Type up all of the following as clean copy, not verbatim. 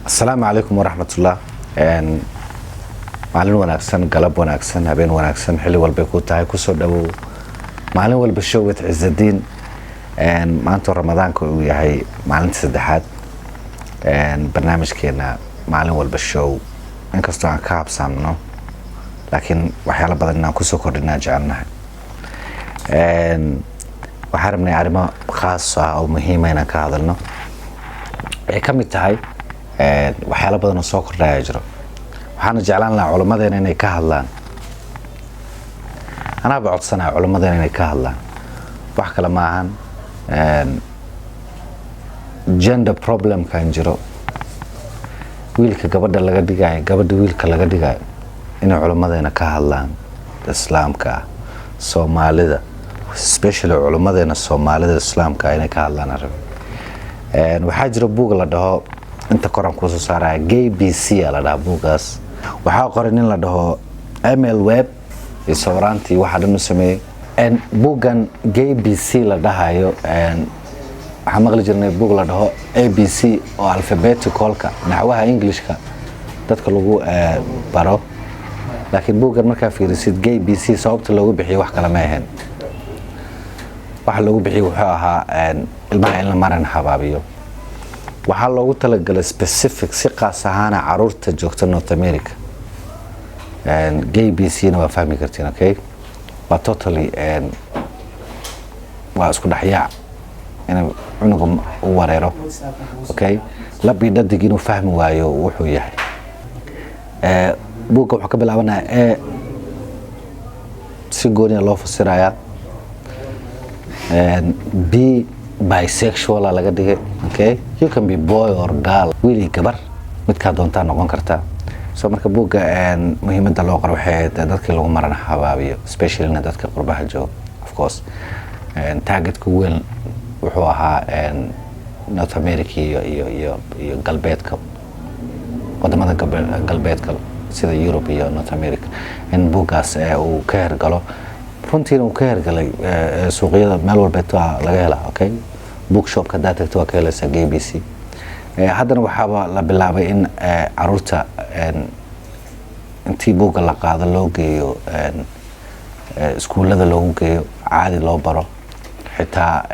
السلام عليكم ورحمة الله. maalin wanaagsan, galab wanaagsan, habeen wanaagsan, xilli walba ku tahay ku soo dhawow maalin walba show with Cizzadiin. maanta ramadaanka uu yahay maalinta saddexaad barnaamijkeena maalin walba show inkastoo aan ka habsaamno laakiin waxyaalo badan inaan ku soo kordhinaa jecelnahay. waxaan rabnay arrimo khaas ah oo muhiim ah inaan ka hadalno. ay ka mid tahay waxyaalo badan oo soo kordhaya jiro. waxaan jeclaan lahaa culimadeena inay ka hadlaan. anaa ba codsanahay culimadeena inay ka hadlaan. wax kale ma ahan gender problem kan jiro. wiilka gabadha laga dhigayo, gabadha wiilka laga dhigayo inay culimadeena ka hadlaan. islaamka Soomaalida, especially culimadeena Soomaalida islaamka inay ka hadlaan arrin. waxaa jira buug la dhaho inta koran ku soo saaray GBC la dhaho buugaas. waxaa qoray nin la dhaho ML Web isawraantii waxa dhan u sameeyay buugan GBC la dhahayo. waxaa maqli jirnay buug la dhaho ABC oo alphabeticalka naxwaha Englishka dadka lagu baro, laakiin buugan markaa fiirisid GBC sababta loogu bixiyo wax kale ma ahayn. waxa loogu bixiyo wuxuu ahaa ilmaha in la maran habaabiyo. waxaa loogu talagalay specific si qaas ahaan caruurta joogta North America. GBC na waa fahmi kartiin, okay? waa totally waa isku dhaxyaac inuu cunuga u wareero, okay? labi dhadig inuu fahmi waayo wuxuu yahay. buugga wuxuu ka bilaabanayaa si gooni loo fasirayaa. B bisexual laga dhigay, okay? you can be boy or girl, wiil gabar midka doonta noqon kartaa. so marka buugga muhiimadda loo qoro waxay dadka lagu maran habaabiyo, especially dadka qurbaha jooga. of course targetka weyn wuxuu ahaa North America iyo galbeedka, wadamada galbeedka sida Europe iyo North America. in buuggaas uu ka hergalo runtii uu ka hergalay suuqyada meel walba laga helaa, okay? bookshopka daatagta waa ka helaysaa GBC. haddana waxaaba la bilaabay in caruurta intii buugga la qaado loo geeyo iskuullada loogu geeyo, caadi loo baro, xitaa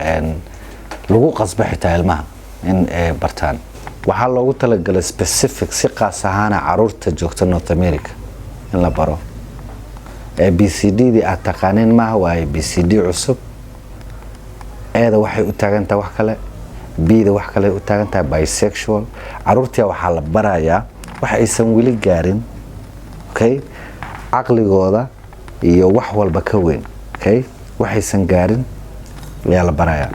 lagu qasbo xitaa ilmaha in bartaan. waxaa loogu talagalay specific si qaas ahaan caruurta joogta North America in la baro. ABCD aad taqaaneen maaha, waa ABCD cusub. eeda waxay u taagan tahay wax kale, B-da wax kale u taagan tahay bisexual. caruurta waxaa la barayaa wax aysan weli gaarin, okay? caqligooda iyo wax walba ka weyn, okay? waxaysan gaarin ayaa la barayaa.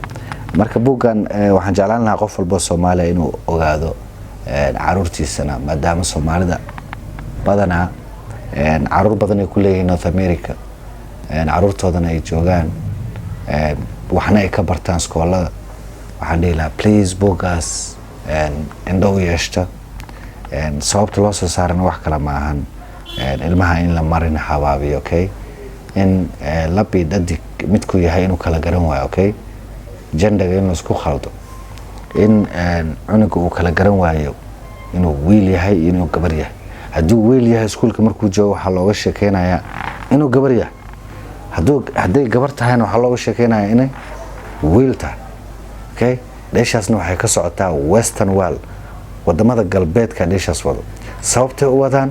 marka buuggan waxaan jeclaan lahaa qof walba Soomaaliya inuu ogaado caruurtiisana, maadaama Soomaalida badanaa caruur badan ay ku leeyihiin North America. caruurtoodana ay joogaan waxna ay ka bartaan iskoolada. waxaan dhihi lahaa please buuggaas indho u yeeshta. sababta loo soo saarana wax kale ma ahan ilmaha in la marin habaabiyo, okay? in labi dhadig midku yahay inuu kala garan waayo, okay? genderga in la isku khaldo, in cunuga uu kala garan waayo inuu wiil yahay iyo inuu gabar yahay. hadduu wiil yahay iskuulka markuu joogo waxaa looga sheekeynayaa inuu gabar yahay. hadday gabar tahayna waxaa looga sheekeynayaa inay wiil tahay, okay? dheeshaasna waxay ka socotaa Western world, wadamada galbeedka dheeshaas wado. sababtay u wadaan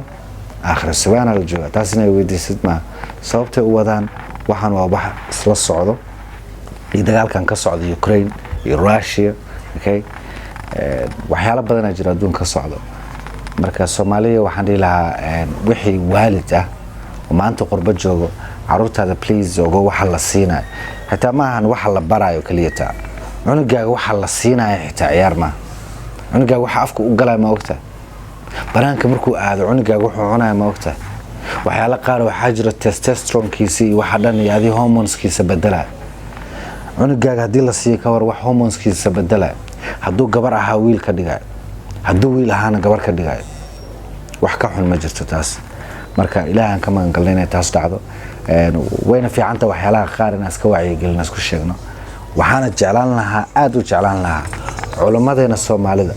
aakhir sabaana la jooga, taasina ay weydiisid ma sababtay u wadaan. waxaan waa wax isla socdo iyo dagaalkan ka socda Ukraine iyo Russia, okay? waxyaalo badan jira adduunka ka socdo. marka Soomaaliya waxaan dhihi lahaa wixii waalid ah oo maanta qurba joogo, caruurtaada please ogo waxa la siinayo. xitaa ma ahan waxa la barayo kaliya taa, cunugaaga waxa la siinayo xitaa ciyaar ma. cunugaaga waxa afka u galay ma ogta. banaanka markuu aado cunugaaga wuxuu cunayo ma ogta. waxyaalo qaar waxaa jira testosteronkiisa iyo waxa dhan iyo adii hormoneskiisa bedela. cunugaaga haddii la siiyo ka war wax hormoneskiisa bedela. hadduu gabar ahaa wiil ka dhigayo, hadduu wiil ahaana gabar ka dhigayo. wax ka xun ma jirto taas. marka ilaahan ka magan galnay inay taas dhacdo. wayna fiicanta waxyaalaha qaar in iska wacyigelin isku sheegno. waxaana jeclaan lahaa aad u jeclaan lahaa culimadeena Soomaalida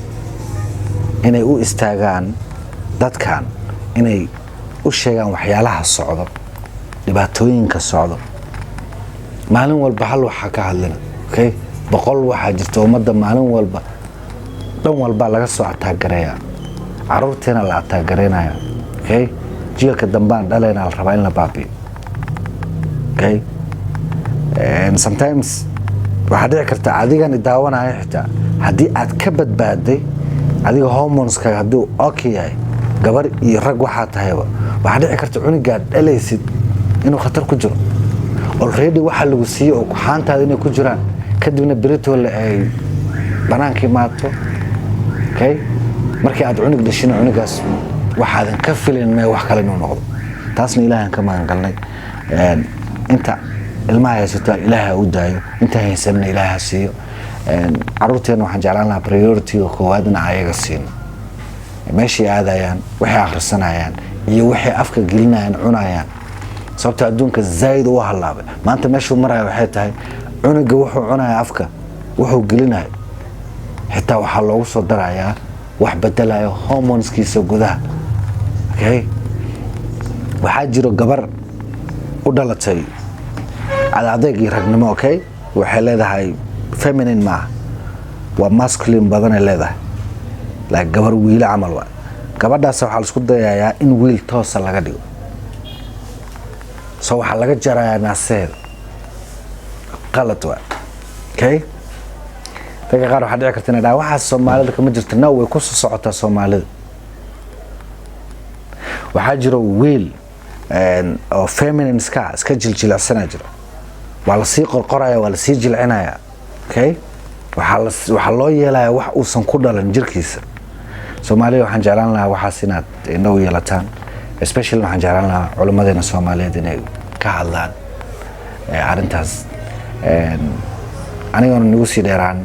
inay u istaagaan dadkan inay u sheegaan waxyaalaha socdo dhibaatooyinka socdo maalin walba hal waxa ka hadlina okay boqol waxa jirta ummadda maalin walba dhan walba laga soo ataagareeya caruurteena la ataagareynaya okay jiilka dambaan dhalayna la rabaa in la baabiyo okay and sometimes waxa dhici karta adigani daawanaya xitaa haddii aad ka badbaaday adiga hormoneska hadduu okay yahay gabar iyo rag waxaa tahayba waxa dhici karta cunugaad dhalaysid inuu khatar ku jiro already waxa lagu siiyay oo xaantaada inay ku jiraan kadibna berito la ay banaankii maato okay markii aad cunug dhashin cunugaas waxaadan ka filan ma wax kale inuu noqdo taasna ilaahan ka magan galnay inta ilmaha haysta ilaaha u daayo inta haysanna ilaaha siiyo caruurteena waxaan jeclaan lahaa priority oo koowaadna ayaga siino meeshii aadayaan waxay akhrisanayaan iyo waxay afka gelinayaan cunayaan sababta adduunka zaid u halaabay maanta meeshuu marayo waxay tahay cunuga wuxuu cunaya afka wuxuu gelinayo xitaa waxa loogu soo darayaa wax bedelayo hormoneskiisa gudaha okay waxa jiro gabar u dhalatay adeeg iyo ragnimo okay waxay leedahay feminine ma waa masculine badan ay leedahay la gabar wiil amal waa gabadhaas waxa la isku dayayaa in wiil toos laga dhigo soo waxa laga jarayaa naaseed qalad waa okay dadka qaar waxa dhici karta inay waxa Soomaalida kama jirto now way ku soo socotaa Soomaalida waxa jiro wiil oo feminine iska jiljilacsanaa jira waa la sii qorqoraya waa la sii jilcinaya okay waxa loo yeelaya wax uusan ku dhalan jirkiisa Soomaaliya waxaan jeclaan lahaa waxaas inaad indho yeelataan especially waxaan jeclaan lahaa culimadeena Soomaaliyeed inay ka hadlaan arintaas aniga nagu sii dheeraan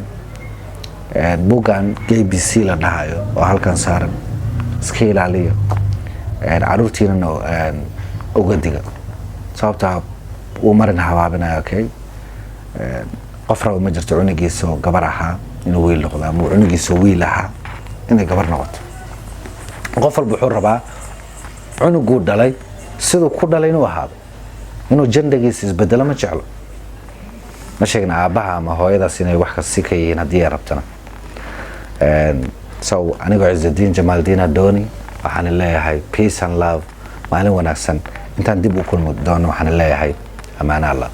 bugan KBC la dhahayo oo halkan saaran iska ilaaliyo caruurtiina uga diga sababta uu marin habaabinaya okay qof rabo ma jirto cunugiisa oo gabar ahaa inuu wiil noqdo ama cunugiisa wiil ahaa inay gabar noqoto qof walba wuxuu rabaa cunugu dhalay sidoo ku dhalay inuu ahaado inuu jandagiisa isbedelo ma jeclo ma sheegna aabaha ama hooyadaas inay wax ka sii ka yihiin haddii ay rabtana so aniga Izzuddin Jamaldin Adoni waxaan leeyahay peace and love maalin wanaagsan intaan dib u kulmo doono waxaan leeyahay amaana Allah